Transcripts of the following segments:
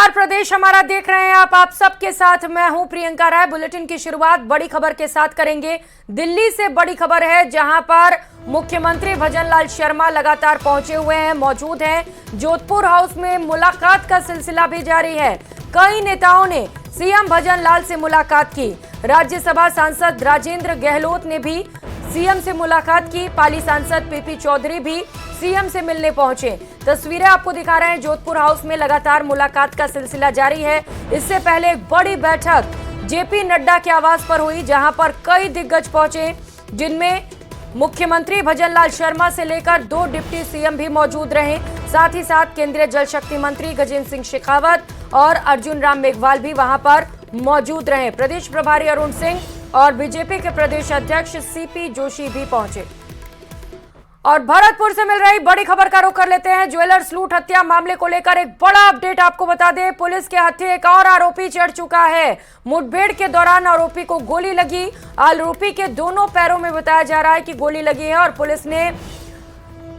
नमस्कार, प्रदेश हमारा देख रहे हैं आप सबके साथ मैं हूं प्रियंका राय। बुलेटिन की शुरुआत बड़ी खबर के साथ करेंगे। दिल्ली से बड़ी खबर है, जहां पर मुख्यमंत्री भजनलाल शर्मा लगातार पहुंचे हुए हैं, मौजूद हैं। जोधपुर हाउस में मुलाकात का सिलसिला भी जारी है। कई नेताओं ने सीएम भजनलाल से मुलाकात की। राज्यसभा सांसद राजेंद्र गहलोत ने भी सीएम से मुलाकात की। पाली सांसद पीपी चौधरी भी सीएम से मिलने पहुंचे। तस्वीरें आपको दिखा रहे हैं। जोधपुर हाउस में लगातार मुलाकात का सिलसिला जारी है। इससे पहले एक बड़ी बैठक जेपी नड्डा के आवास पर हुई, जहां पर कई दिग्गज पहुंचे, जिनमें मुख्यमंत्री भजनलाल शर्मा से लेकर 2 डिप्टी सीएम भी मौजूद रहे। साथ ही साथ केंद्रीय जल शक्ति मंत्री गजेंद्र सिंह शेखावत और अर्जुन राम मेघवाल भी वहां पर मौजूद रहे। प्रदेश प्रभारी अरुण सिंह और बीजेपी के प्रदेश अध्यक्ष सीपी जोशी भी पहुंचे। और भरतपुर से मिल रही बड़ी खबर का रुख कर लेते हैं। ज्वेलर्स लूट हत्या मामले को लेकर एक बड़ा अपडेट आपको बता दें। पुलिस के हत्थे एक और आरोपी चढ़ चुका है। मुठभेड़ के दौरान आरोपी को गोली लगी। आरोपी के दोनों पैरों में बताया जा रहा है कि गोली लगी है और पुलिस ने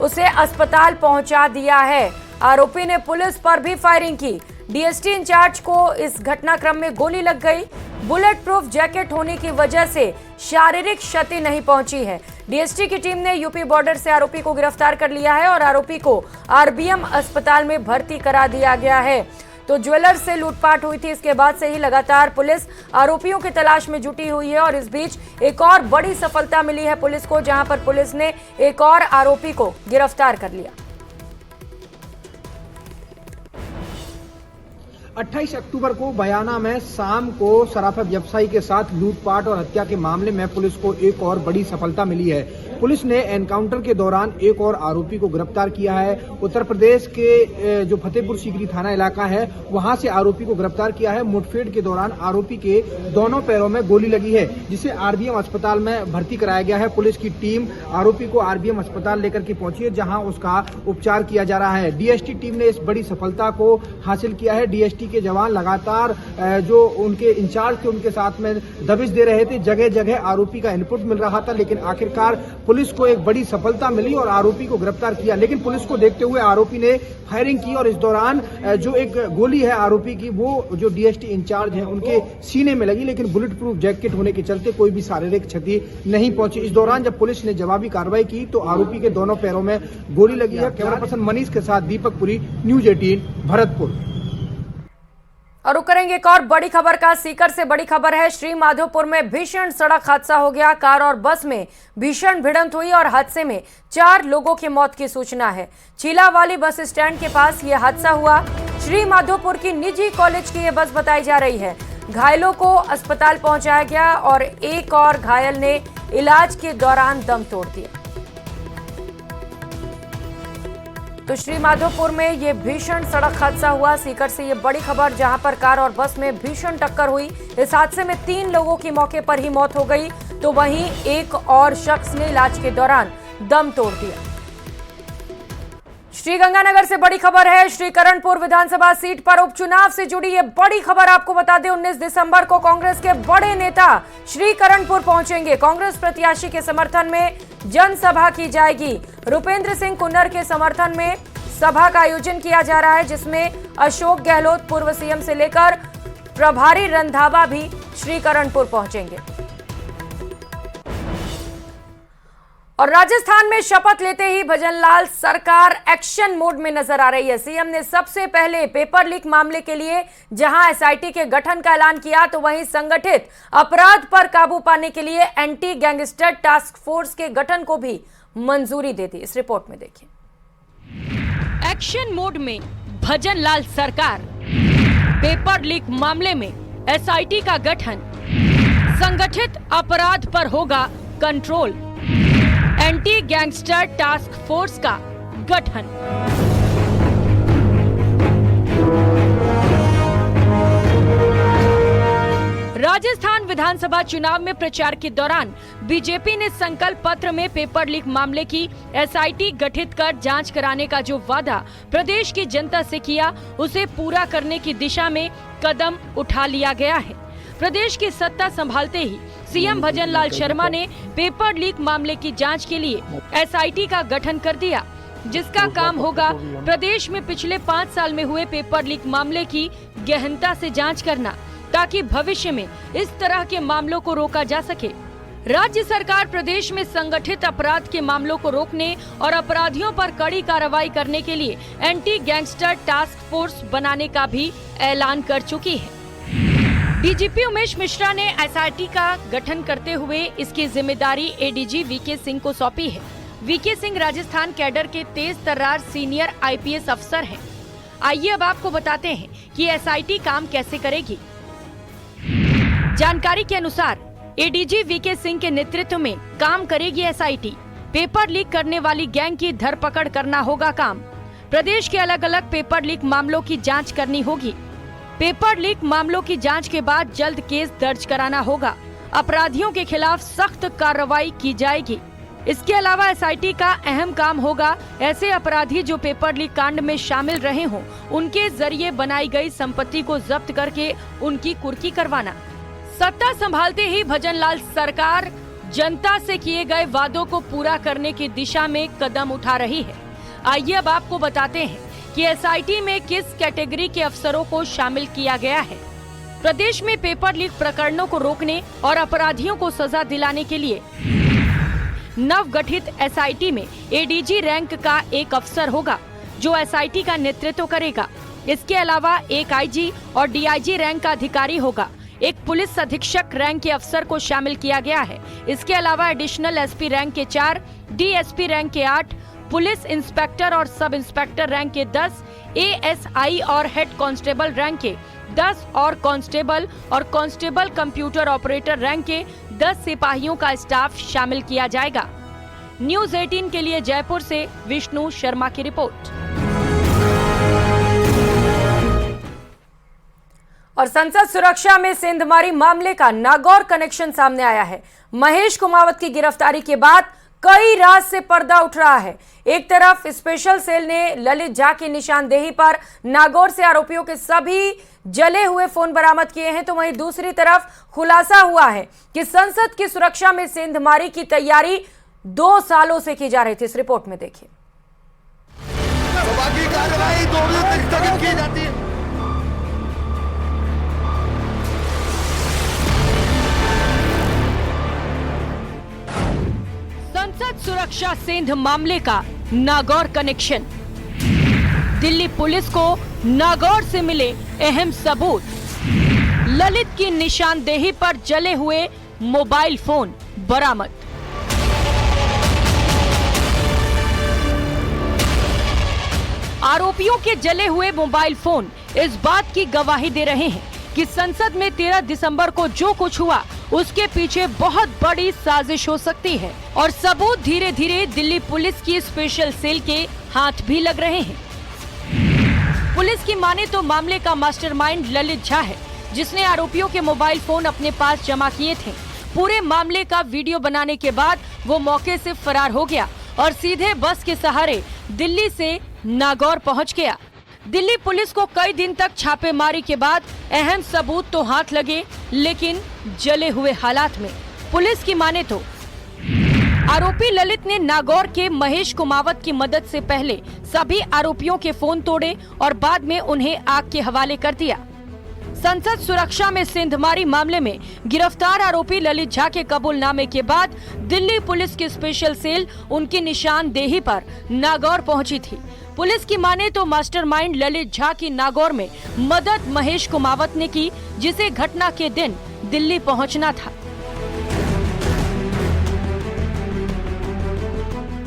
उसे अस्पताल पहुंचा दिया है। आरोपी ने पुलिस पर भी फायरिंग की। डीएसटी इंचार्ज को इस घटनाक्रम में गोली लग गई। बुलेट प्रूफ जैकेट होने की वजह से शारीरिक क्षति नहीं पहुंची है। डीएसटी की टीम ने यूपी बॉर्डर से आरोपी को गिरफ्तार कर लिया है और आरोपी को आरबीएम अस्पताल में भर्ती करा दिया गया है। तो ज्वेलर्स से लूटपाट हुई थी, इसके बाद से ही लगातार पुलिस आरोपियों की तलाश में जुटी हुई है। और इस बीच एक और बड़ी सफलता मिली है पुलिस को, जहां पर पुलिस ने एक और आरोपी को गिरफ्तार कर लिया। 28 अक्टूबर को बयाना में शाम को सराफा व्यवसायी के साथ लूटपाट और हत्या के मामले में पुलिस को एक और बड़ी सफलता मिली है। पुलिस ने एनकाउंटर के दौरान एक और आरोपी को गिरफ्तार किया है। उत्तर प्रदेश के जो फतेहपुर सीकरी थाना इलाका है, वहां से आरोपी को गिरफ्तार किया है। मुठभेड़ के दौरान आरोपी के दोनों पैरों में गोली लगी है, जिसे आरबीएम अस्पताल में भर्ती कराया गया है। पुलिस की टीम आरोपी को आरबीएम अस्पताल लेकर के पहुंची है, जहां उसका उपचार किया जा रहा है। डीएसटी टीम ने इस बड़ी सफलता को हासिल किया है। डीएसटी के जवान लगातार जो उनके इंचार्ज थे उनके साथ में दबिश दे रहे थे। जगह जगह आरोपी का इनपुट मिल रहा था, लेकिन आखिरकार पुलिस को एक बड़ी सफलता मिली और आरोपी को गिरफ्तार किया। लेकिन पुलिस को देखते हुए आरोपी ने फायरिंग की और इस दौरान जो एक गोली है आरोपी की, वो जो डीएसटी इंचार्ज हैं उनके सीने में लगी, लेकिन बुलेट प्रूफ जैकेट होने के चलते कोई भी शारीरिक क्षति नहीं पहुंची। इस दौरान जब पुलिस ने जवाबी कार्रवाई की तो आरोपी के दोनों पैरों में गोली लगी है। कैमरा पर्सन मनीष के साथ दीपक पुरी, न्यूज 18 भरतपुर। और रुक करेंगे एक और बड़ी खबर का। सीकर से बड़ी खबर है। श्री माधोपुर में भीषण सड़क हादसा हो गया। कार और बस में भीषण भिड़ंत हुई और हादसे में 4 लोगों की मौत की सूचना है। चीलावाली बस स्टैंड के पास यह हादसा हुआ। श्री माधोपुर की निजी कॉलेज की यह बस बताई जा रही है। घायलों को अस्पताल पहुंचाया गया और एक और घायल ने इलाज के दौरान दम तोड़ दिया। तो श्री माधोपुर में ये भीषण सड़क हादसा हुआ। सीकर से ये बड़ी खबर, जहां पर कार और बस में भीषण टक्कर हुई। इस हादसे में 3 लोगों की मौके पर ही मौत हो गई, तो वहीं एक और शख्स ने इलाज के दौरान दम तोड़ दिया। श्रीगंगानगर से बड़ी खबर है। श्रीकरणपुर विधानसभा सीट पर उपचुनाव से जुड़ी ये बड़ी खबर आपको बता दें। 19 दिसंबर को कांग्रेस के बड़े नेता श्रीकरणपुर पहुंचेंगे। कांग्रेस प्रत्याशी के समर्थन में जनसभा की जाएगी। रुपेंद्र सिंह कुन्नर के समर्थन में सभा का आयोजन किया जा रहा है, जिसमें अशोक गहलोत पूर्व सीएम से लेकर प्रभारी रंधावा भी श्रीकरणपुर पहुंचेंगे। और राजस्थान में शपथ लेते ही भजनलाल सरकार एक्शन मोड में नजर आ रही है। सीएम ने सबसे पहले पेपर लीक मामले के लिए जहां एसआईटी के गठन का ऐलान किया, तो वहीं संगठित अपराध पर काबू पाने के लिए एंटी गैंगस्टर टास्क फोर्स के गठन को भी मंजूरी दे दी। इस रिपोर्ट में देखिए। एक्शन मोड में भजनलाल सरकार, पेपर लीक मामले में एसआईटी का गठन, संगठित अपराध पर होगा control, anti gangster task force का गठन। राजस्थान विधानसभा चुनाव में प्रचार के दौरान बीजेपी ने संकल्प पत्र में पेपर लीक मामले की एसआईटी गठित कर जांच कराने का जो वादा प्रदेश की जनता से किया, उसे पूरा करने की दिशा में कदम उठा लिया गया है। प्रदेश की सत्ता संभालते ही सीएम भजनलाल शर्मा ने पेपर लीक मामले की जांच के लिए एसआईटी का गठन कर दिया। जिसका काम होगा प्रदेश में पिछले 5 साल में हुए पेपर लीक मामले की गहनता से जांच करना, ताकि भविष्य में इस तरह के मामलों को रोका जा सके। राज्य सरकार प्रदेश में संगठित अपराध के मामलों को रोकने और अपराधियों पर कड़ी कार्रवाई करने के लिए एंटी गैंगस्टर टास्क फोर्स बनाने का भी ऐलान कर चुकी है। डीजीपी उमेश मिश्रा ने एसआईटी का गठन करते हुए इसकी जिम्मेदारी एडीजी वीके सिंह को सौंपी है। वीके सिंह राजस्थान कैडर के तेज तर्रार सीनियर आईपीएस अफसर हैं। आइए अब आपको बताते हैं कि एसआईटी काम कैसे करेगी। जानकारी के अनुसार एडीजी वीके सिंह के नेतृत्व में काम करेगी एसआईटी। पेपर लीक करने वाली गैंग की धरपकड़ करना होगा काम। प्रदेश के अलग अलग पेपर लीक मामलों की जांच करनी होगी। पेपर लीक मामलों की जांच के बाद जल्द केस दर्ज कराना होगा। अपराधियों के खिलाफ सख्त कार्रवाई की जाएगी। इसके अलावा एसआईटी का अहम काम होगा ऐसे अपराधी जो पेपर लीक कांड में शामिल रहे हों, उनके जरिए बनाई गई संपत्ति को जब्त करके उनकी कुर्की करवाना। सत्ता संभालते ही भजनलाल सरकार जनता से किए गए वादों को पूरा करने की दिशा में कदम उठा रही है। आइए अब आपको बताते हैं कि एसआईटी में किस कैटेगरी के अफसरों को शामिल किया गया है। प्रदेश में पेपर लीक प्रकरणों को रोकने और अपराधियों को सजा दिलाने के लिए नवगठित एसआईटी में एडीजी रैंक का एक अफसर होगा जो एसआईटी का नेतृत्व करेगा। इसके अलावा एक आईजी और डीआईजी रैंक का अधिकारी होगा। एक पुलिस अधीक्षक रैंक के अफसर को शामिल किया गया है। इसके अलावा एडिशनल एसपी रैंक के 4, डीएसपी रैंक के 8, पुलिस इंस्पेक्टर और सब इंस्पेक्टर रैंक के 10, एएसआई और हेड कांस्टेबल रैंक के 10 और कांस्टेबल कंप्यूटर ऑपरेटर रैंक के 10 सिपाहियों का स्टाफ शामिल किया जाएगा। न्यूज़ 18 के लिए जयपुर से विष्णु शर्मा की रिपोर्ट। और संसद सुरक्षा में सेंधमारी मामले का नागौर कनेक्शन सामने आया है। महेश कुमावत की गिरफ्तारी के बाद कई राज से पर्दा उठ रहा है। एक तरफ स्पेशल सेल ने ललित झा की निशानदेही पर नागौर से आरोपियों के सभी जले हुए फोन बरामद किए हैं, तो वहीं दूसरी तरफ खुलासा हुआ है कि संसद की सुरक्षा में सेंधमारी की तैयारी 2 सालों से की जा रही थी। इस रिपोर्ट में देखिए। कार्रवाई 2 बजे तक स्थगित की जाती है। संसद सुरक्षा सेंध मामले का नागौर कनेक्शन। दिल्ली पुलिस को नागौर से मिले अहम सबूत। ललित की निशानदेही पर जले हुए मोबाइल फोन बरामद। आरोपियों के जले हुए मोबाइल फोन इस बात की गवाही दे रहे हैं कि संसद में 13 दिसंबर को जो कुछ हुआ उसके पीछे बहुत बड़ी साजिश हो सकती है और सबूत धीरे धीरे दिल्ली पुलिस की स्पेशल सेल के हाथ भी लग रहे हैं। पुलिस की माने तो मामले का मास्टरमाइंड ललित झा है, जिसने आरोपियों के मोबाइल फोन अपने पास जमा किए थे। पूरे मामले का वीडियो बनाने के बाद वो मौके से फरार हो गया और सीधे बस के सहारे दिल्ली से नागौर पहुंच गया। दिल्ली पुलिस को कई दिन तक छापेमारी के बाद अहम सबूत तो हाथ लगे, लेकिन जले हुए हालात में। पुलिस की माने तो आरोपी ललित ने नागौर के महेश कुमावत की मदद से पहले सभी आरोपियों के फोन तोड़े और बाद में उन्हें आग के हवाले कर दिया। संसद सुरक्षा में सेंधमारी मामले में गिरफ्तार आरोपी ललित झा के कबूलनामे के बाद दिल्ली पुलिस की स्पेशल सेल उनकी निशानदेही पर नागौर पहुंची थी। पुलिस की माने तो मास्टरमाइंड ललित झा की नागौर में मदद महेश कुमावत ने की, जिसे घटना के दिन दिल्ली पहुंचना था।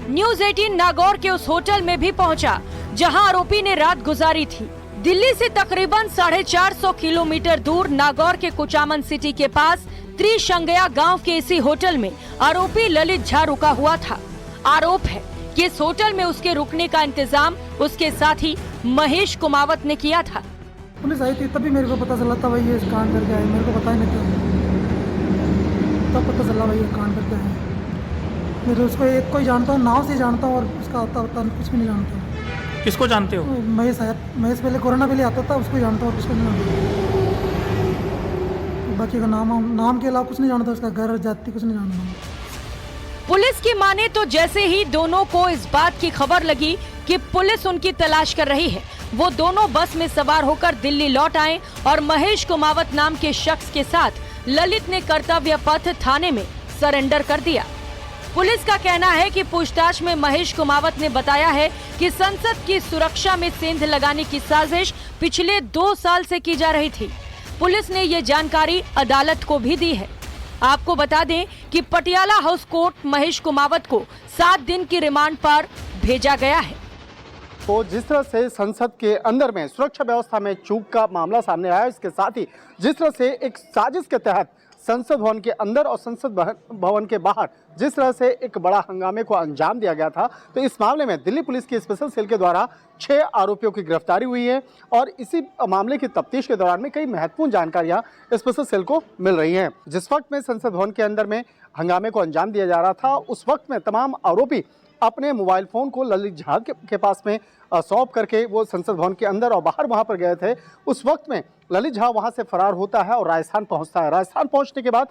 न्यूज़ 18 नागौर के उस होटल में भी पहुंचा जहां आरोपी ने रात गुजारी थी। दिल्ली से तकरीबन 450 किलोमीटर दूर नागौर के कुचामन सिटी के पास त्रिशंगया गांव के इसी होटल में आरोपी ललित झा रुका हुआ था। आरोप है कि इस होटल में उसके रुकने का इंतजाम उसके साथी महेश कुमावत ने किया था। पुलिस आई थी तभी मेरे को पता चला था भाई ये कांड करके आए, मेरे को पता ही नहीं था। तब पता चला भाई ये कांड करके आए। मेरे उसको एक को ही जानता हूँ, नाव से जानता हूँ और उसका आता कुछ भी नहीं जानता। किसको जानते हो? महेश आया, महेश पहले कोरोना पहले आता था, उसको जानता हूँ, किसको नहीं जानता। बाकी का नाम के अलावा कुछ नहीं जानता, उसका घर जाति कुछ नहीं जानता। पुलिस की माने तो जैसे ही दोनों को इस बात की खबर लगी कि पुलिस उनकी तलाश कर रही है। वो दोनों बस में सवार होकर दिल्ली लौट आए और महेश कुमावत नाम के शख्स के साथ ललित ने कर्तव्य पथ थाने में सरेंडर कर दिया। पुलिस का कहना है कि पूछताछ में महेश कुमावत ने बताया है कि संसद की सुरक्षा में सेंध लगाने की साजिश पिछले 2 साल से की जा रही थी। पुलिस ने ये जानकारी अदालत को भी दी है। आपको बता दें कि पटियाला हाउस कोर्ट महेश कुमावत को 7 दिन की रिमांड पर भेजा गया है। तो जिस तरह से संसद के अंदर में सुरक्षा व्यवस्था में चूक का मामला सामने आया, इसके साथ ही जिस तरह से एक साजिश के तहत संसद भवन के अंदर और संसद भवन के बाहर जिस तरह से एक बड़ा हंगामे को अंजाम दिया गया था, तो इस मामले में दिल्ली पुलिस की स्पेशल सेल के द्वारा 6 आरोपियों की गिरफ्तारी हुई है और इसी मामले की तफ्तीश के दौरान में कई महत्वपूर्ण जानकारियां स्पेशल सेल को मिल रही हैं। जिस वक्त में संसद भवन के अंदर में हंगामे को अंजाम दिया जा रहा था, उस वक्त में तमाम आरोपी अपने मोबाइल फोन को ललित झा के पास में सौंप करके वो संसद भवन के अंदर और बाहर वहां पर गए थे। उस वक्त में ललित झा वहां से फरार होता है और राजस्थान पहुंचता है। राजस्थान पहुंचने के बाद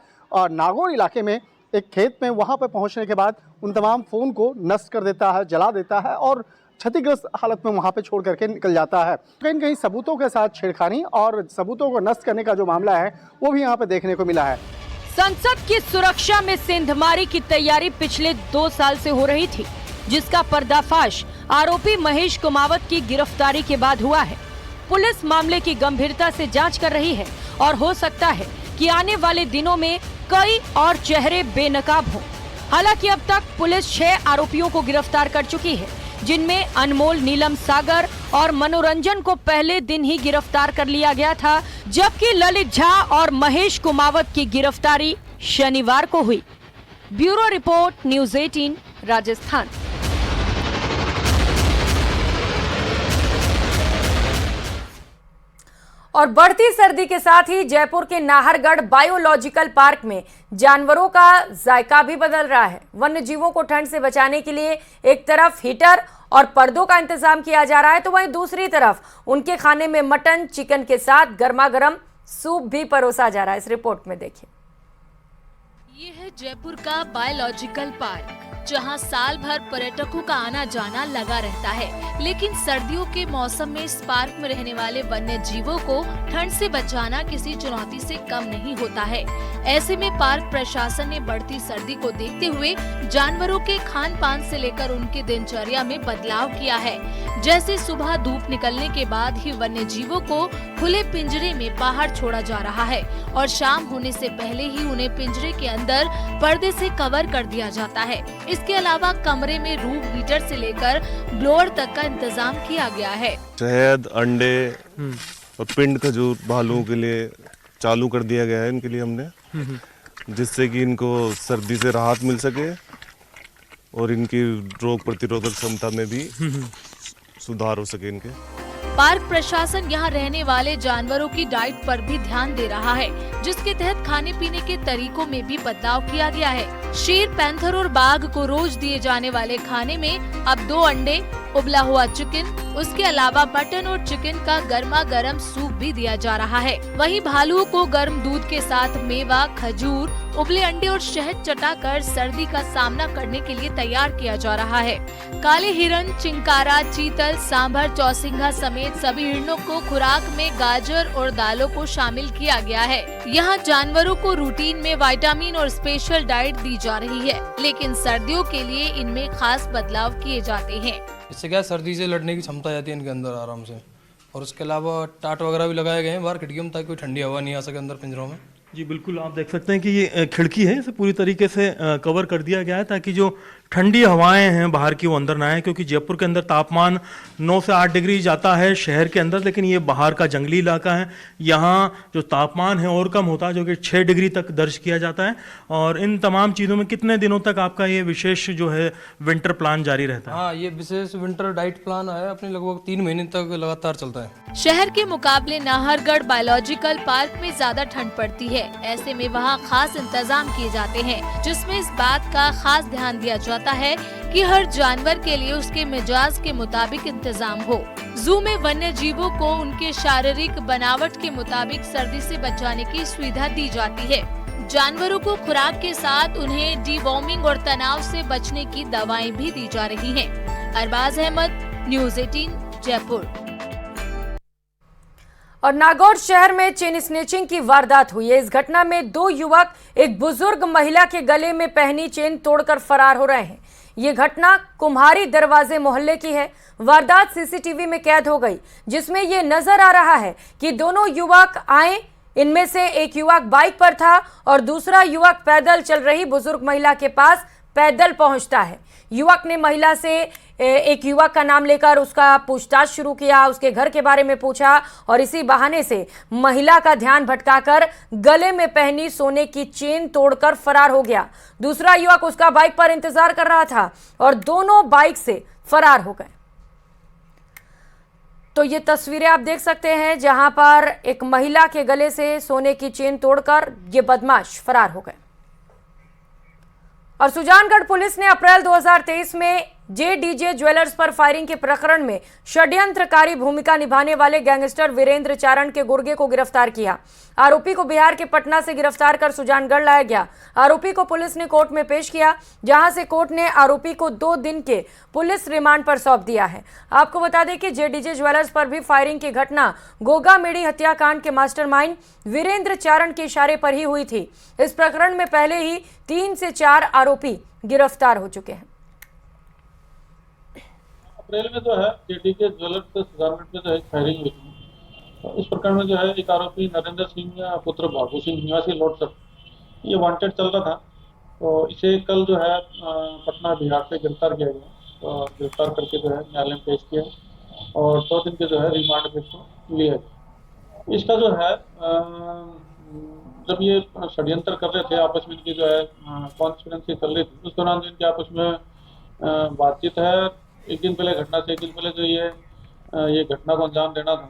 नागौर इलाके में एक खेत में वहां पर पहुंचने के बाद उन तमाम फोन को नष्ट कर देता है, जला देता है और क्षतिग्रस्त हालत में वहां पे छोड़ करके निकल जाता है। कहीं कहीं सबूतों के साथ छेड़खानी और सबूतों को नष्ट करने का जो मामला है वो भी यहाँ पे देखने को मिला है। संसद की सुरक्षा में सेंधमारी की तैयारी पिछले 2 साल से हो रही थी, जिसका पर्दाफाश आरोपी महेश कुमावत की गिरफ्तारी के बाद हुआ है। पुलिस मामले की गंभीरता से जांच कर रही है और हो सकता है कि आने वाले दिनों में कई और चेहरे बेनकाब हों। हालांकि अब तक पुलिस 6 आरोपियों को गिरफ्तार कर चुकी है, जिनमें अनमोल नीलम सागर और मनोरंजन को पहले दिन ही गिरफ्तार कर लिया गया था, जबकि ललित झा और महेश कुमावत की गिरफ्तारी शनिवार को हुई। Bureau report, news 18 Rajasthan. और बढ़ती सर्दी के साथ ही जयपुर के नाहरगढ़ बायोलॉजिकल पार्क में जानवरों का जायका भी बदल रहा है। वन्य जीवों को ठंड से बचाने के लिए एक तरफ हीटर और पर्दों का इंतजाम किया जा रहा है, तो वहीं दूसरी तरफ उनके खाने में मटन, चिकन के साथ गर्मा गर्म सूप भी परोसा जा रहा है। इस रिपोर्ट में देखिए। ये है जयपुर का बायोलॉजिकल पार्क, जहां साल भर पर्यटकों का आना जाना लगा रहता है। लेकिन सर्दियों के मौसम में इस पार्क में रहने वाले वन्य जीवों को ठंड से बचाना किसी चुनौती से कम नहीं होता है। ऐसे में पार्क प्रशासन ने बढ़ती सर्दी को देखते हुए जानवरों के खान पान से लेकर उनके दिनचर्या में बदलाव किया है। जैसे सुबह धूप निकलने के बाद ही वन्य जीवों को खुले पिंजरे में बाहर छोड़ा जा रहा है और शाम होने से पहले ही उन्हें पिंजरे के अंदर पर्दे से कवर कर दिया जाता है। इसके अलावा कमरे में रूम हीटर से लेकर ब्लोअर तक का इंतजाम किया गया है। शहद, अंडे और पिंड खजूर भालुओं के लिए चालू कर दिया गया है इनके लिए हमने, जिससे कि इनको सर्दी से राहत मिल सके और इनकी रोग प्रतिरोधक क्षमता में भी सुधार हो सके इनके। पार्क प्रशासन यहाँ रहने वाले जानवरों की डाइट पर भी ध्यान दे रहा है, जिसके तहत खाने पीने के तरीकों में भी बदलाव किया गया है। शेर, पैंथर और बाघ को रोज दिए जाने वाले खाने में अब 2 अंडे, उबला हुआ चिकन, उसके अलावा मटन और चिकन का गर्मा गर्म सूप भी दिया जा रहा है। वहीं भालुओं को गर्म दूध के साथ मेवा, खजूर, उबले अंडे और शहद चटाकर सर्दी का सामना करने के लिए तैयार किया जा रहा है। काले हिरन, चिंकारा, चीतल, सांभर, चौसिंघा समेत सभी हिरणों को खुराक में गाजर और दालों को शामिल किया गया है। यहाँ जानवरों को रूटीन में विटामिन और स्पेशल डाइट दी जा रही है, लेकिन सर्दियों के लिए इनमें खास बदलाव किए जाते हैं। इससे क्या सर्दी से लड़ने की क्षमता आती है इनके अंदर आराम से। और उसके अलावा टाट वगैरह भी लगाए गए हैं बाहर खिड़कियों में, ताकि कोई ठंडी हवा नहीं आ सके अंदर पिंजरों में। जी बिल्कुल, आप देख सकते हैं कि ये खिड़की है, इसे पूरी तरीके से कवर कर दिया गया है ताकि जो ठंडी हवाएं हैं बाहर की वो अंदर ना आए, क्योंकि जयपुर के अंदर तापमान 9 से 8 डिग्री जाता है शहर के अंदर, लेकिन ये बाहर का जंगली इलाका है, यहाँ जो तापमान है और कम होता है, जो कि 6 डिग्री तक दर्ज किया जाता है। और इन तमाम चीज़ों में कितने दिनों तक आपका ये विशेष जो है विंटर प्लान जारी रहता है? हाँ, ये विशेष विंटर डाइट प्लान है अपने, लगभग 3 महीने तक लगातार चलता है। शहर के मुकाबले नाहरगढ़ बायोलॉजिकल पार्क में ज्यादा ठंड पड़ती है। ऐसे में वहाँ खास इंतजाम किए जाते हैं, जिसमें इस बात का खास ध्यान दिया जाता है कि हर जानवर के लिए उसके मिजाज के मुताबिक इंतजाम हो। जू में वन्य जीवों को उनके शारीरिक बनावट के मुताबिक सर्दी से बचाने की सुविधा दी जाती है। जानवरों को खुराक के साथ उन्हें डिवॉर्मिंग और तनाव से बचने की दवाएं भी दी जा रही हैं। अरबाज अहमद, न्यूज़ 18 जयपुर। और नागौर शहर में चेन स्नेचिंग की वारदात हुई है। इस घटना में 2 युवक एक बुजुर्ग महिला के गले में पहनी चेन तोड़कर फरार हो रहे हैं। ये घटना कुम्हारी दरवाजे मोहल्ले की है। वारदात सीसीटीवी में कैद हो गई, जिसमें ये नजर आ रहा है कि दोनों युवक आए। इनमें से एक युवक बाइक पर था और दूसरा युवक पैदल चल रही बुजुर्ग महिला के पास पैदल पहुंचता है। युवक ने महिला से एक युवक का नाम लेकर उसका पूछताछ शुरू किया, उसके घर के बारे में पूछा और इसी बहाने से महिला का ध्यान भटकाकर गले में पहनी सोने की चेन तोड़कर फरार हो गया। दूसरा युवक उसका बाइक पर इंतजार कर रहा था और दोनों बाइक से फरार हो गए। तो ये तस्वीरें आप देख सकते हैं जहां पर एक महिला के गले से सोने की चेन तोड़कर ये बदमाश फरार हो गए। और सुजानगढ़ पुलिस ने अप्रैल 2023 में JDJ ज्वेलर्स पर फायरिंग के प्रकरण में षड्यंत्रकारी भूमिका निभाने वाले गैंगस्टर वीरेंद्र चारण के गुर्गे को गिरफ्तार किया। आरोपी को बिहार के पटना से गिरफ्तार कर सुजानगढ़ लाया गया। आरोपी को पुलिस ने कोर्ट में पेश किया, जहां से कोर्ट ने आरोपी को 2 दिन के पुलिस रिमांड पर सौंप दिया है। आपको बता दें कि JDJ ज्वेलर्स पर भी फायरिंग की घटना गोगामेड़ी हत्याकांड के मास्टरमाइंड वीरेंद्र चारण के इशारे पर ही हुई थी। इस प्रकरण में पहले ही 3 से 4 आरोपी गिरफ्तार हो चुके हैं। अप्रैल में जो है JDJ ज्वेलर्स से सुजानगढ़ में जो है फायरिंग हुई थी। तो इस प्रकरण में जो है एक आरोपी नरेंद्र सिंह पुत्र भागू सिंह निवासी लोटसर, ये वांटेड चल रहा था। तो इसे कल जो है पटना बिहार से गिरफ्तार किया गया। तो गिरफ्तार करके जो है न्यायालय में पेश किया और 2 दिन के जो है रिमांड पे इसको लिया। इसका जो है जब ये षड्यंत्र कर रहे थे आपस में, इनकी जो है कॉन्फ्रेंस चल रही थी, उस दौरान जो इनके आपस में बातचीत है। एक दिन पहले घटना से एक दिन पहले जो ये घटना को अंजाम देना था।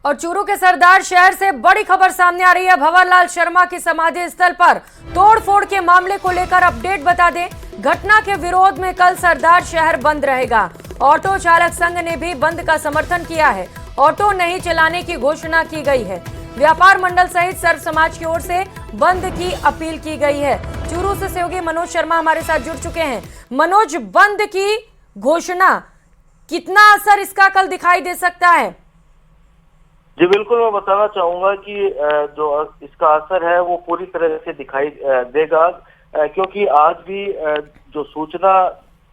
और चूरू के सरदार शहर से बड़ी खबर सामने आ रही है। भंवरलाल शर्मा की समाधि स्थल पर तोड़फोड़ के मामले को लेकर अपडेट बता दें। घटना के विरोध में कल सरदार शहर बंद रहेगा। ऑटो चालक संघ ने भी बंद का समर्थन किया है। ऑटो नहीं चलाने की घोषणा की गई है। व्यापार मंडल सहित सर्व समाज की ओर से बंद की अपील की गई है। चूरू से सहयोगी मनोज शर्मा हमारे साथ जुड़ चुके हैं। मनोज, बंद की घोषणा, कितना असर इसका कल दिखाई दे सकता है? जी बिल्कुल, मैं बताना चाहूंगा कि जो इसका असर है वो पूरी तरह से दिखाई देगा, क्योंकि आज भी जो सूचना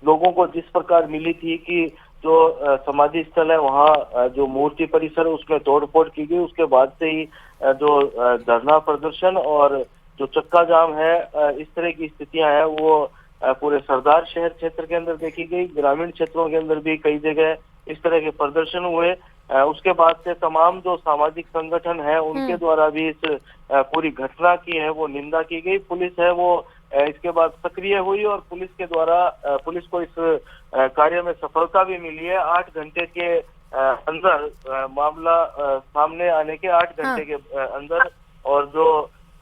लोगों को जिस प्रकार मिली थी कि जो समाधि स्थल है वहाँ जो मूर्ति परिसर उसमें तोड़फोड़ की गई, उसके बाद से ही जो धरना प्रदर्शन और जो चक्का जाम है, इस तरह की स्थितियां हैं वो पूरे सरदार शहर क्षेत्र के अंदर देखी गई। ग्रामीण क्षेत्रों के अंदर भी कई जगह इस तरह के प्रदर्शन हुए। उसके बाद से तमाम जो सामाजिक संगठन है उनके द्वारा भी इस पूरी घटना की है वो निंदा की गई। पुलिस है वो इसके बाद सक्रिय हुई और पुलिस के द्वारा पुलिस को इस कार्य में सफलता भी मिली है। 8 घंटे के अंदर मामला सामने आने के 8 घंटे के अंदर, और जो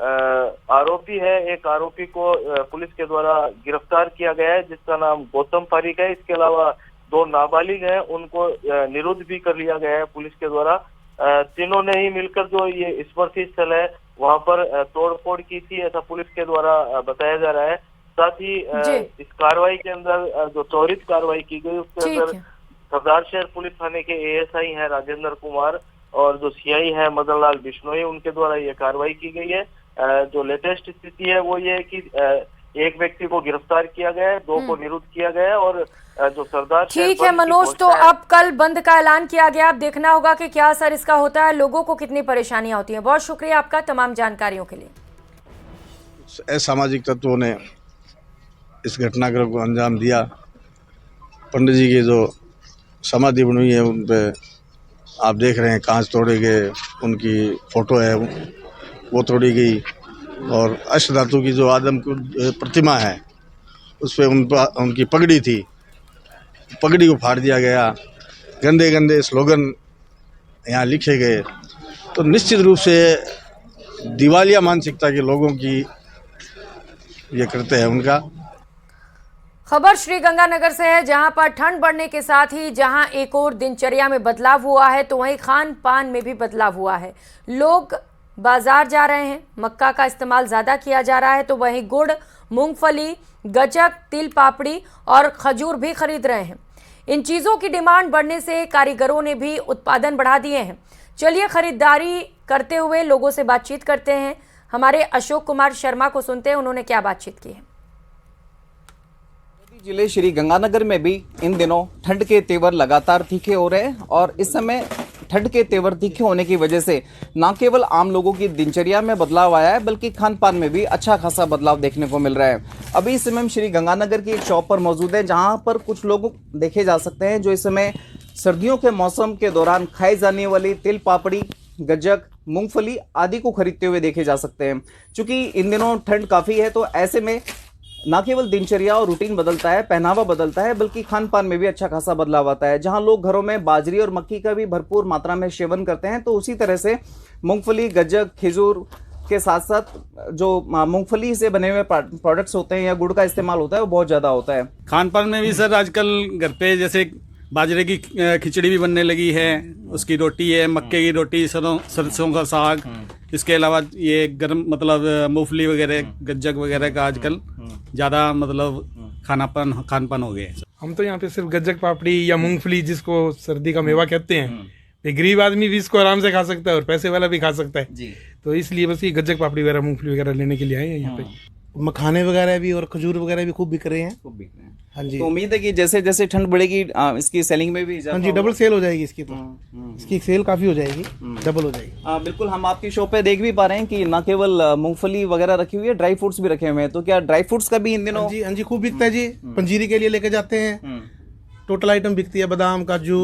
आरोपी है, एक आरोपी को पुलिस के द्वारा गिरफ्तार किया गया है जिसका नाम गौतम पारिक है। इसके अलावा 2 नाबालिग हैं, उनको निरुद्ध भी कर लिया गया है पुलिस के द्वारा। तीनों ने ही मिलकर जो ये स्मृति स्थल है वहां पर तोड़फोड़ की थी, ऐसा पुलिस के द्वारा बताया जा रहा है। साथ ही इस कार्रवाई के अंदर जो त्वरित कार्रवाई की गई उसके अंदर सरदार शहर पुलिस थाने के ASI है राजेंद्र कुमार और जो CI है मदन लाल बिश्नोई, उनके द्वारा ये कार्रवाई की गई है। जो लेटेस्ट स्थिति है वो ये है कि एक व्यक्ति को गिरफ्तार किया गया है, 2 को निरुद्ध किया गया है और जो सरदार ठीक है मनोज, तो अब कल बंद का ऐलान किया गया। अब देखना होगा कि क्या असर इसका होता है, लोगों को कितनी परेशानियां होती हैं। बहुत शुक्रिया आपका तमाम जानकारियों के लिए। असामाजिक तत्वों ने इस घटनाक्रम को अंजाम दिया। पंडित जी की जो समाधि बनी है उन पे आप देख रहे हैं कांच तोड़े गए, उनकी फोटो है वो तोड़ी गई और अष्टधातु की जो आदम की प्रतिमा है उस पर उनकी पगड़ी थी, पगड़ी को फाड़ दिया गया। गंदे गंदे स्लोगन यहाँ लिखे गए। तो निश्चित रूप से दिवालिया मानसिकता के लोगों की ये करते हैं उनका। खबर श्रीगंगानगर से है, जहां पर ठंड बढ़ने के साथ ही जहां एक और दिनचर्या में बदलाव हुआ है तो वहीं खान पान में भी बदलाव हुआ है। लोग बाजार जा रहे हैं, मक्का का इस्तेमाल ज़्यादा किया जा रहा है, तो वहीं गुड़, मूंगफली, गज्जक, तिल पापड़ी और खजूर भी खरीद रहे हैं। इन चीज़ों की डिमांड बढ़ने से कारीगरों ने भी उत्पादन बढ़ा दिए हैं। चलिए खरीदारी करते हुए लोगों से बातचीत करते हैं। हमारे अशोक कुमार शर्मा को सुनते हैं, उन्होंने क्या बातचीत की है। जिले श्री गंगानगर में भी इन दिनों ठंड के तेवर लगातार तीखे हो रहे हैं और इस समय ठंड के तेवर तीखे होने की वजह से न केवल आम लोगों की दिनचर्या में बदलाव आया है बल्कि खान पान में भी अच्छा खासा बदलाव देखने को मिल रहा है। अभी इस समय हम श्री गंगानगर की एक शॉप पर मौजूद है जहां पर कुछ लोग देखे जा सकते हैं जो इस समय सर्दियों के मौसम के दौरान खाई जाने वाली तिल पापड़ी, गज्जक, मूंगफली आदि को खरीदते हुए देखे जा सकते हैं। चूंकि इन दिनों ठंड काफी है तो ऐसे में न केवल दिनचर्या और रूटीन बदलता है, पहनावा बदलता है, बल्कि खान पान में भी अच्छा खासा बदलाव आता है। जहां लोग घरों में बाजरी और मक्की का भी भरपूर मात्रा में सेवन करते हैं तो उसी तरह से मूंगफली, गज्जक, खजूर के साथ साथ जो मूंगफली से बने हुए प्रोडक्ट्स होते हैं या गुड़ का इस्तेमाल होता है वो बहुत ज्यादा होता है। खान पान में भी सर आजकल घर पे जैसे बाजरे की खिचड़ी भी बनने लगी है, उसकी रोटी है, मक्के की रोटी, सरसों का साग, इसके अलावा ये गर्म मतलब मूंगफली वगैरह, गज्जक वगैरह का आजकल ज्यादा मतलब खान पान हो गया है। हम तो यहाँ पे सिर्फ गज्जक पापड़ी या मूंगफली जिसको सर्दी का मेवा कहते हैं, गरीब आदमी भी इसको आराम से खा सकता है और पैसे वाला भी खा सकता है जी। तो इसलिए बस ये गज्जक पापड़ी वगैरह, मूंगफली वगैरह लेने के लिए आए हैं यहाँ पे। मखाने वगैरह भी और खजूर वगैरह भी खूब बिक रहे हैं। हाँ जी, तो उम्मीद है कि जैसे जैसे ठंड बढ़ेगी इसकी सेलिंग में भी हाँ जी डबल सेल हो जाएगी इसकी। तो इसकी सेल काफी हो जाएगी, डबल हो जाएगी। बिल्कुल, हम आपकी शॉप पे देख भी पा रहे हैं कि न केवल मूंगफली वगैरह रखी हुई है, ड्राई फ्रूट्स भी रखे हुए हैं। तो क्या ड्राई फ्रूट्स का भी इन दिनों? हाँ जी खूब बिकता है जी। पंजीरी के लिए लेके जाते हैं, टोटल आइटम बिकती है, बादाम, काजू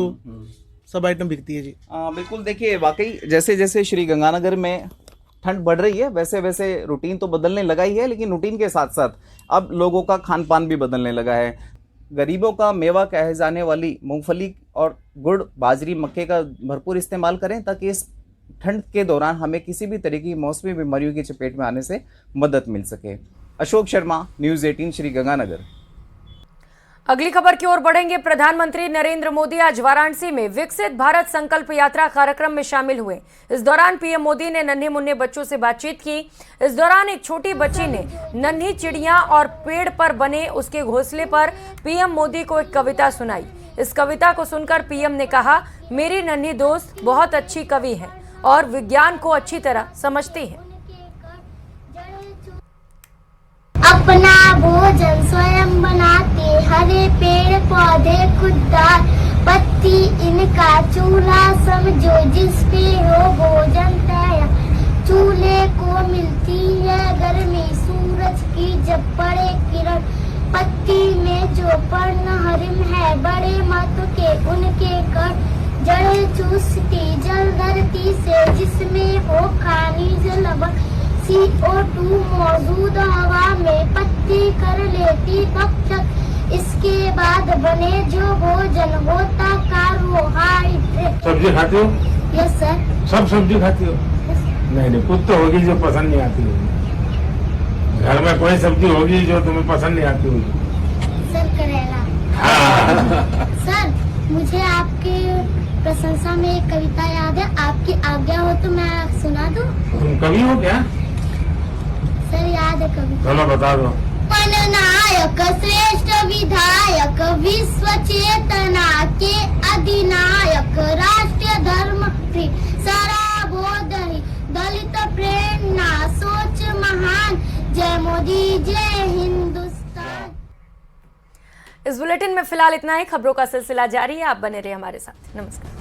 सब आइटम बिकती है जी। बिल्कुल, देखिए वाकई जैसे जैसे श्री गंगानगर में ठंड बढ़ रही है वैसे वैसे रूटीन तो बदलने लगा ही है, लेकिन रूटीन के साथ साथ अब लोगों का खान पान भी बदलने लगा है। गरीबों का मेवा कहे जाने वाली मूंगफली और गुड़, बाजरी, मक्के का भरपूर इस्तेमाल करें ताकि इस ठंड के दौरान हमें किसी भी तरह की मौसमी बीमारियों की चपेट में आने से मदद मिल सके। अशोक शर्मा, न्यूज़ 18 श्री गंगानगर। अगली खबर की ओर बढ़ेंगे। प्रधानमंत्री नरेंद्र मोदी आज वाराणसी में विकसित भारत संकल्प यात्रा कार्यक्रम में शामिल हुए। इस दौरान पीएम मोदी ने नन्हे मुन्ने बच्चों से बातचीत की। इस दौरान एक छोटी बच्ची ने नन्ही चिड़िया और पेड़ पर बने उसके घोंसले पर पीएम मोदी को एक कविता सुनाई। इस कविता को सुनकर पीएम ने कहा, मेरी नन्ही दोस्त बहुत अच्छी कवि है और विज्ञान को अच्छी तरह समझती है। अपना भोजन स्वयं बनाते, हरे पेड़ पौधे खुददार, पत्ती इनका चूल्हा समझो जिस पे हो भोजन तैयार। चूल्हे को मिलती है गर्मी सूरज की जब पड़े किरण, पत्ती में जो पर्ण हरिम है बड़े मत के उनके कर, जड़ें चूसती जल धरती से जिसमें हो खनिज लवण, CO2 मौजूद हवा में पत्ती कर लेती भक्षक, इसके बाद बने जो भोजन होता कार्बोहाइड्रेट। सब्जी खाती हो? Yes sir. सब सब्जी खाती हो? नहीं, कुछ तो होगी जो पसंद नहीं आती होगी। घर में कोई सब्जी होगी जो तुम्हें पसंद नहीं आती होगी। सर करेला। सर मुझे आपके प्रशंसा में एक कविता याद है, आपकी आज्ञा हो तो मैं सुना दूं? तुम कवि हो क्या? सर याद है कवि। चलो बता दो। नायक श्रेष्ठ विधायक, विश्व चेतना के अधिनायक, राष्ट्रीय धर्म सारा बोधही, दलित प्रेरणा सोच महान, जय मोदी जय हिंदुस्तान। इस बुलेटिन में फिलहाल इतना ही। खबरों का सिलसिला जारी है, आप बने रहिए हमारे साथ। नमस्कार।